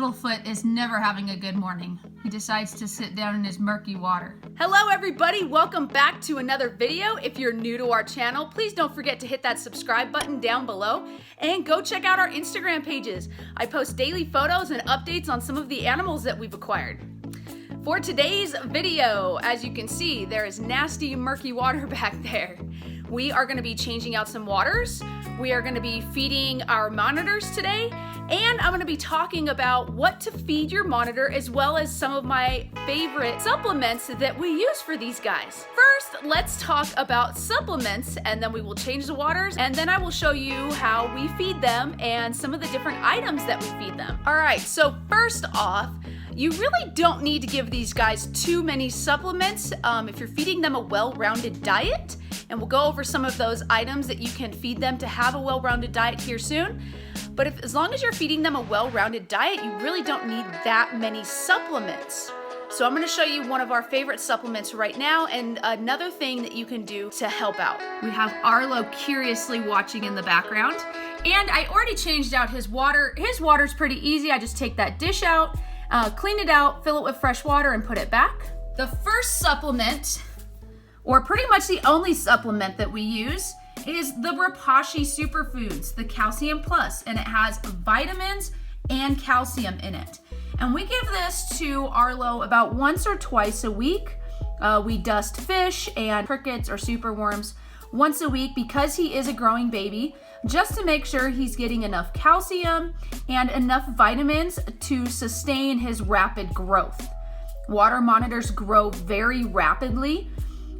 Littlefoot is never having a good morning. He decides to sit down in his murky water. Hello everybody, welcome back to another video. If you're new to our channel, please don't forget to hit that subscribe button down below and go check out our Instagram pages. I post daily photos and updates on some of the animals that we've acquired. For today's video, as you can see, there is nasty murky water back there. We are going to be changing out some waters. We are going to be feeding our monitors today, and I'm going to be talking about what to feed your monitor as well as some of my favorite supplements that we use for these guys. First, let's talk about supplements, and then we will change the waters, and then I will show you how we feed them and some of the different items that we feed them. All right, so first off, you really don't need to give these guys too many supplements if you're feeding them a well-rounded diet. And we'll go over some of those items that you can feed them to have a well-rounded diet here soon. But as long as you're feeding them a well-rounded diet, you really don't need that many supplements. So I'm going to show you one of our favorite supplements right now and another thing that you can do to help out. We have Arlo curiously watching in the background. And I already changed out his water. His water's pretty easy. I just take that dish out, clean it out, fill it with fresh water, and put it back. The first supplement, or pretty much the only supplement that we use, is the Reptile Superfoods, the Calcium Plus, and it has vitamins and calcium in it. And we give this to Arlo about once or twice a week. We dust fish and crickets or superworms once a week because he is a growing baby, just to make sure he's getting enough calcium and enough vitamins to sustain his rapid growth. Water monitors grow very rapidly,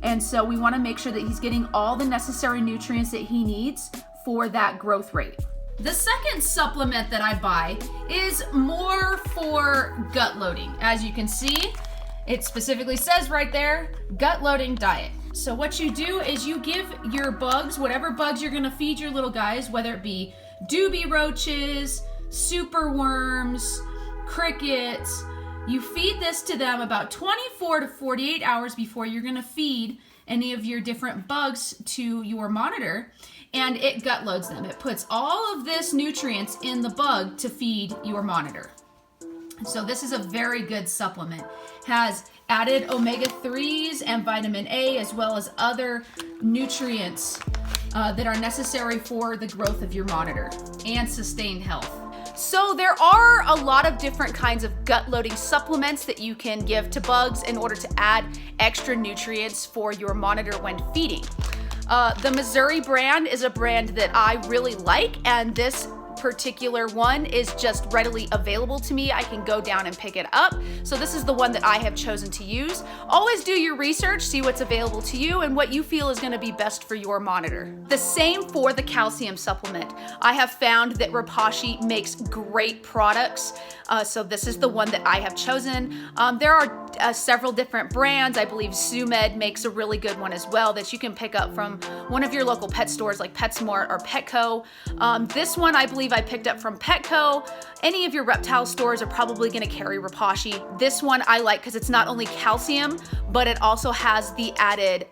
and so we want to make sure that he's getting all the necessary nutrients that he needs for that growth rate. The second supplement that I buy is more for gut loading. As you can see, it specifically says right there, gut loading diet. So what you do is you give your bugs, whatever bugs you're going to feed your little guys, whether it be doobie roaches, superworms, crickets, you feed this to them about 24 to 48 hours before you're going to feed any of your different bugs to your monitor, and it gut loads them. It puts all of this nutrients in the bug to feed your monitor. So this is a very good supplement. Has added omega-3s and vitamin A, as well as other nutrients that are necessary for the growth of your monitor and sustained health. So there are a lot of different kinds of gut loading supplements that you can give to bugs in order to add extra nutrients for your monitor when feeding. The Missouri brand is a brand that I really like, and this particular one is just readily available to me. I can go down and pick it up. So this is the one that I have chosen to use. Always do your research, see what's available to you and what you feel is going to be best for your monitor. The same for the calcium supplement. I have found that Reptile makes great products. So this is the one that I have chosen. There are several different brands. I believe Zoomed makes a really good one as well that you can pick up from one of your local pet stores like PetSmart or Petco. This one I believe I picked up from Petco. Any of your reptile stores are probably going to carry Reptile. This one I like because it's not only calcium, but it also has the added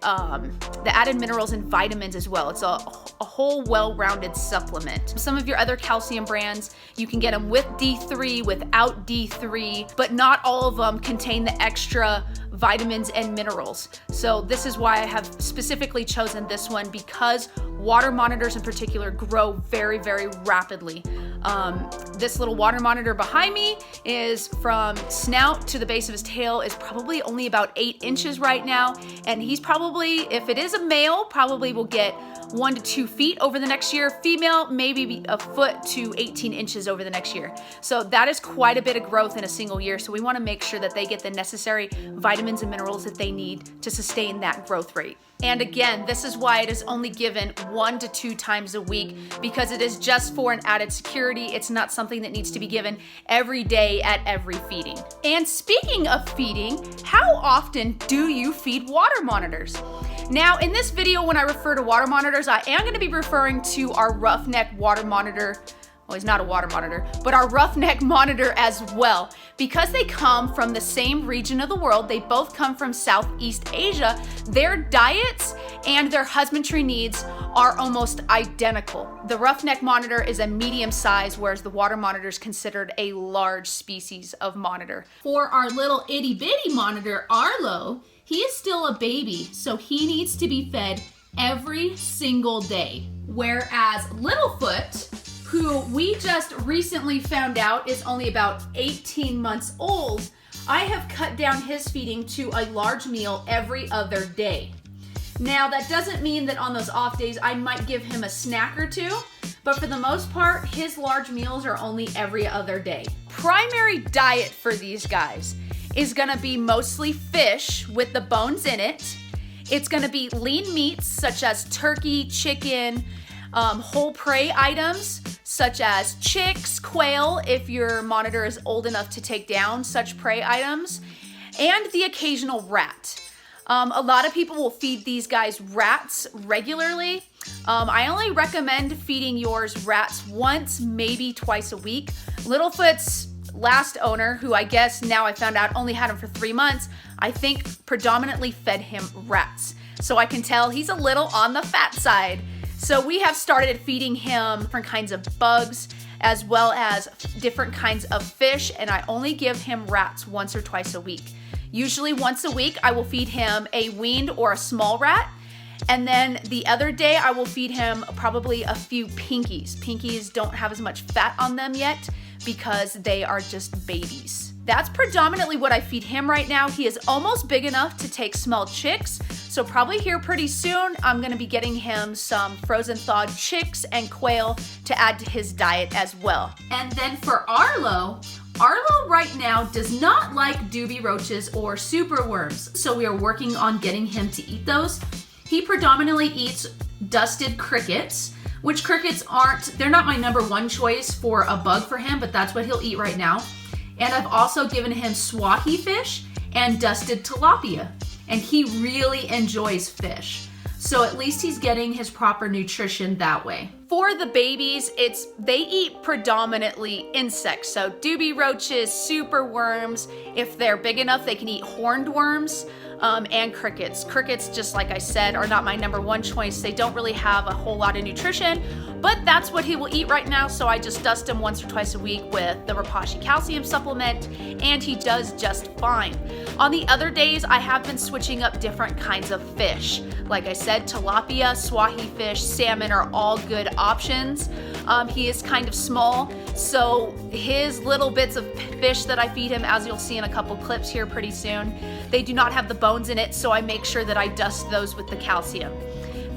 minerals and vitamins as well. It's a whole well-rounded supplement. Some of your other calcium brands, you can get them with D3, without D3, but not all of them contain the extra vitamins and minerals. So this is why I have specifically chosen this one, because water monitors in particular grow very, very rapidly. This little water monitor behind me is from snout to the base of his tail is probably only about 8 inches right now. And he's probably, if it is a male, probably will get 1 to 2 feet over the next year. Female, maybe a foot to 18 inches over the next year. So that is quite a bit of growth in a single year. So we want to make sure that they get the necessary vitamins and minerals that they need to sustain that growth rate. And again, this is why it is only given 1 to 2 times a week, because it is just for an added security. It's not something that needs to be given every day at every feeding. And speaking of feeding, how often do you feed water monitors? Now, in this video, when I refer to water monitors, I am going to be referring to our roughneck water monitor. Well, he's not a water monitor, but our roughneck monitor as well, Because they come from the same region of the world, they both come from Southeast Asia, their diets and their husbandry needs are almost identical. The roughneck monitor is a medium size, whereas the water monitor is considered a large species of monitor. For our little itty bitty monitor, Arlo, he is still a baby, so he needs to be fed every single day. Whereas Littlefoot, who we just recently found out is only about 18 months old, I have cut down his feeding to a large meal every other day. Now, that doesn't mean that on those off days I might give him a snack or two, but for the most part, his large meals are only every other day. Primary diet for these guys is gonna be mostly fish with the bones in it. It's gonna be lean meats such as turkey, chicken, whole prey items such as chicks, quail, if your monitor is old enough to take down such prey items, and the occasional rat. A lot of people will feed these guys rats regularly. I only recommend feeding yours rats once, maybe twice a week. Littlefoot's last owner, who I guess now I found out only had him for 3 months, I think predominantly fed him rats. So I can tell he's a little on the fat side. So we have started feeding him different kinds of bugs as well as different kinds of fish, and I only give him rats once or twice a week. Usually once a week I will feed him a weaned or a small rat, and then the other day I will feed him probably a few pinkies. Pinkies don't have as much fat on them yet because they are just babies. That's predominantly what I feed him right now. He is almost big enough to take small chicks, so probably here pretty soon I'm gonna be getting him some frozen thawed chicks and quail to add to his diet as well. And then for Arlo right now does not like doobie roaches or super worms, so we are working on getting him to eat those. He predominantly eats dusted crickets, which crickets they're not my number one choice for a bug for him, but that's what he'll eat right now. And I've also given him swahi fish and dusted tilapia, and he really enjoys fish. So at least he's getting his proper nutrition that way. For the babies, they eat predominantly insects, so doobie roaches, super worms. If they're big enough, they can eat horned worms, and crickets. Crickets, just like I said, are not my number one choice. They don't really have a whole lot of nutrition, but that's what he will eat right now, so I just dust him once or twice a week with the Reptile calcium supplement, and he does just fine. On the other days, I have been switching up different kinds of fish. Like I said, tilapia, swahi fish, salmon are all good options. He is kind of small, so his little bits of fish that I feed him, as you'll see in a couple clips here pretty soon, they do not have the bones in it, so I make sure that I dust those with the calcium.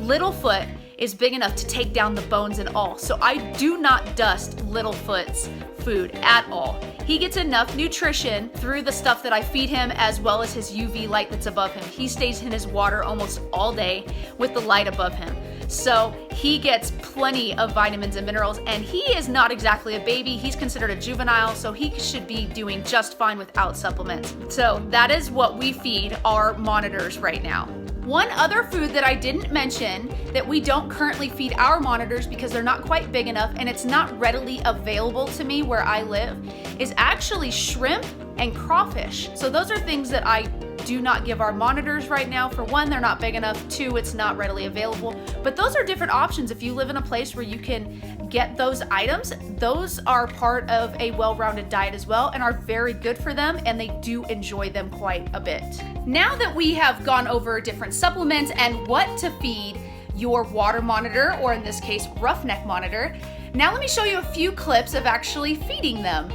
Littlefoot is big enough to take down the bones and all, so I do not dust Littlefoot's food at all. He gets enough nutrition through the stuff that I feed him as well as his UV light that's above him. He stays in his water almost all day with the light above him. So he gets plenty of vitamins and minerals, and he is not exactly a baby. He's considered a juvenile, so he should be doing just fine without supplements. So that is what we feed our monitors right now. One other food that I didn't mention that we don't currently feed our monitors because they're not quite big enough and it's not readily available to me where I live is actually shrimp and crawfish. So those are things that I do not give our monitors right now. For one, they're not big enough. Two, it's not readily available. But those are different options. If you live in a place where you can get those items, those are part of a well-rounded diet as well and are very good for them, and they do enjoy them quite a bit. Now that we have gone over different supplements and what to feed your water monitor, or in this case, roughneck monitor, now let me show you a few clips of actually feeding them.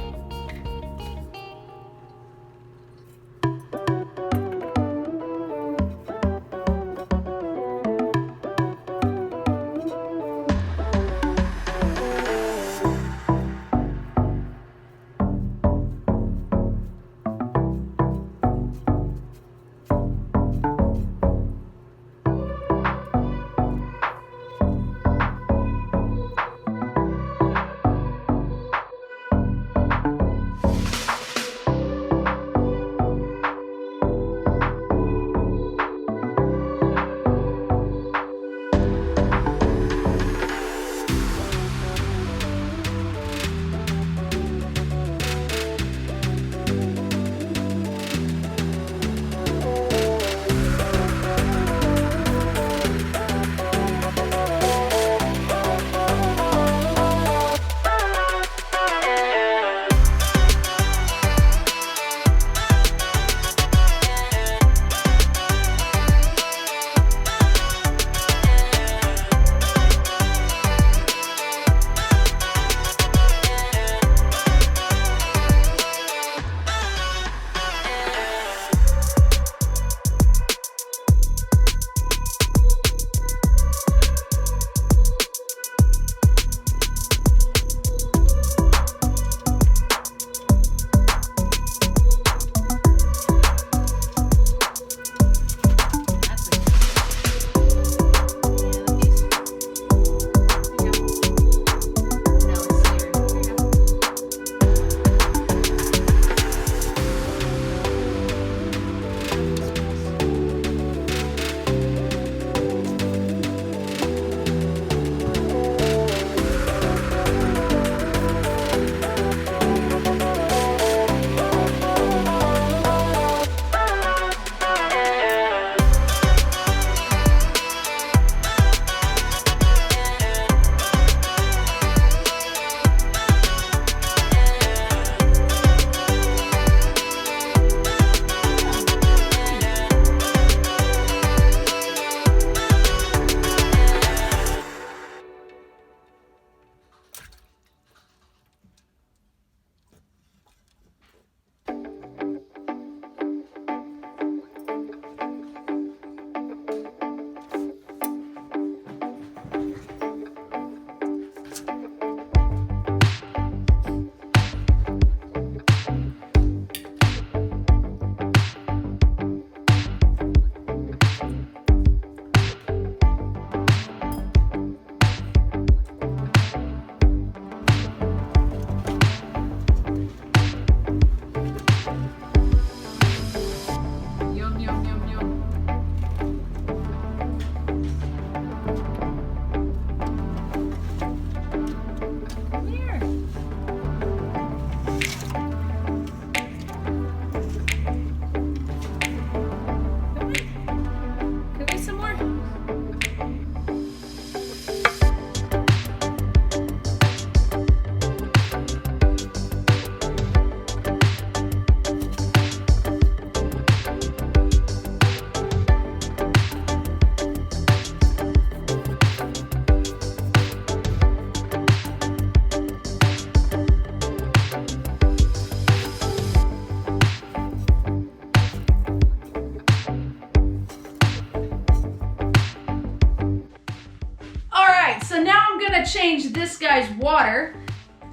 gonna change this guy's water.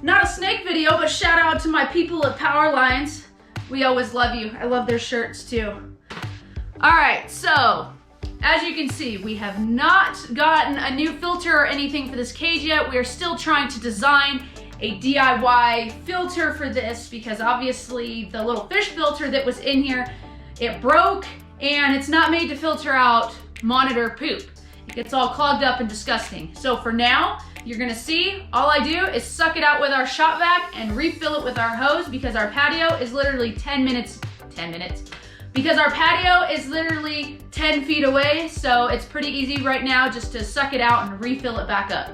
Not a snake video, but shout out to my people at Power Lines. We always love you. I love their shirts too. All right, so as you can see, we have not gotten a new filter or anything for this cage yet. We are still trying to design a DIY filter for this because obviously the little fish filter that was in here, it broke and it's not made to filter out monitor poop. It gets all clogged up and disgusting. So for now, you're gonna see, all I do is suck it out with our shop vac and refill it with our hose because our patio is literally 10 minutes, because our patio is literally 10 feet away, so it's pretty easy right now just to suck it out and refill it back up.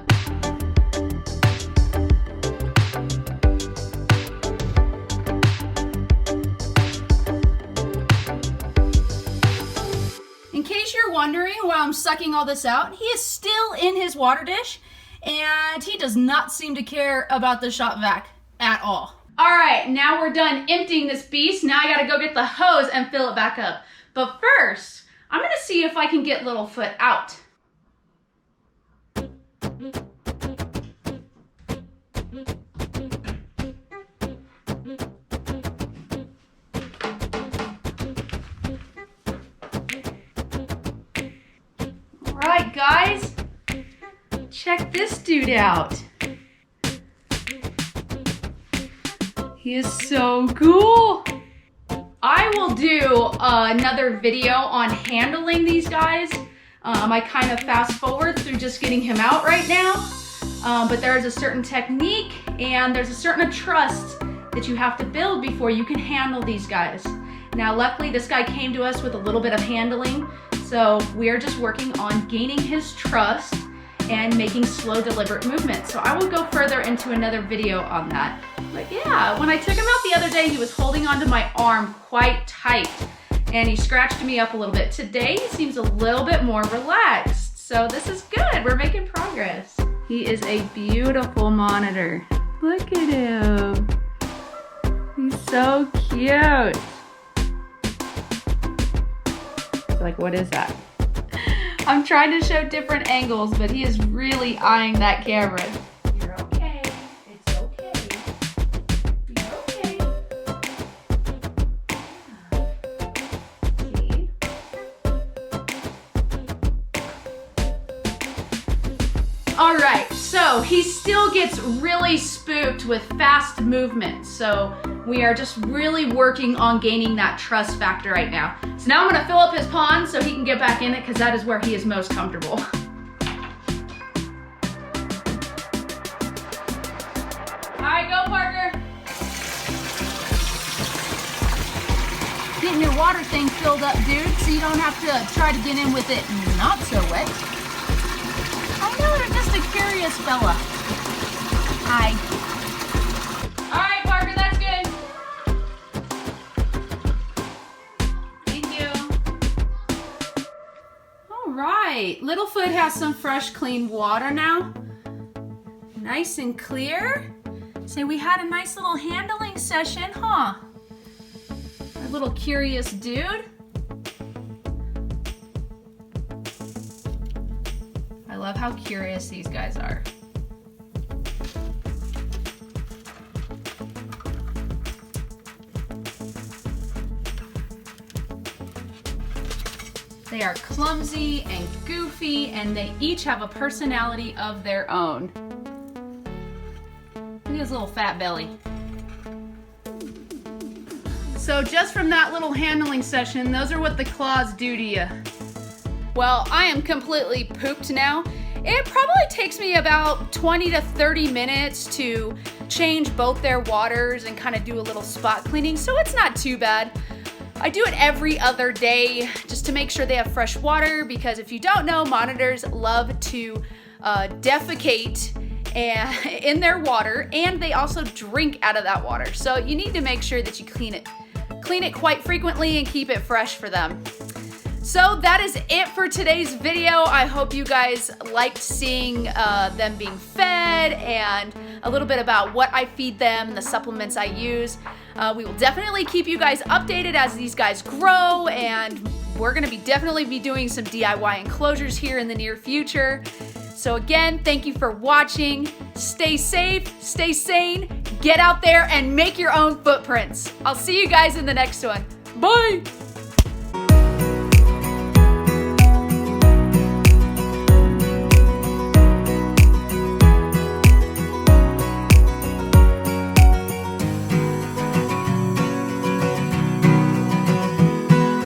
In case you're wondering why I'm sucking all this out, he is still in his water dish and he does not seem to care about the shop vac at all. All right, now we're done emptying this beast. Now I gotta go get the hose and fill it back up. But first, I'm gonna see if I can get Littlefoot out. All right, guys, check this dude out. He is so cool. I will do another video on handling these guys. I kind of fast forward through just getting him out right now. But there is a certain technique and there's a certain trust that you have to build before you can handle these guys. Now, luckily this guy came to us with a little bit of handling. So we are just working on gaining his trust and making slow, deliberate movements. So I will go further into another video on that. But yeah, when I took him out the other day, he was holding onto my arm quite tight and he scratched me up a little bit. Today, he seems a little bit more relaxed. So this is good, we're making progress. He is a beautiful monitor. Look at him. He's so cute. Like, what is that? I'm trying to show different angles, but he is really eyeing that camera. You're okay. It's okay. You're okay. See? All right, so he still gets really spooked with fast movement. So we are just really working on gaining that trust factor right now. So now I'm gonna fill up his pond so he can get back in it because that is where he is most comfortable. All right, go Parker. Getting your water thing filled up, dude, so you don't have to try to get in with it not so wet. I know, they're just a curious fella. Hi. All right, Parker, that's good. Right, Littlefoot has some fresh, clean water now. Nice and clear. So we had a nice little handling session, huh? Our little curious dude. I love how curious these guys are. They are clumsy and goofy, and they each have a personality of their own. Look at his little fat belly. So just from that little handling session, those are what the claws do to you. Well, I am completely pooped now. It probably takes me about 20 to 30 minutes to change both their waters and kind of do a little spot cleaning, so it's not too bad. I do it every other day just to make sure they have fresh water because if you don't know, monitors love to defecate in their water and they also drink out of that water. So you need to make sure that you clean it quite frequently and keep it fresh for them. So that is it for today's video. I hope you guys liked seeing them being fed and a little bit about what I feed them, the supplements I use. We will definitely keep you guys updated as these guys grow, and we're gonna definitely be doing some DIY enclosures here in the near future. So again, thank you for watching. Stay safe, stay sane, get out there and make your own footprints. I'll see you guys in the next one. Bye!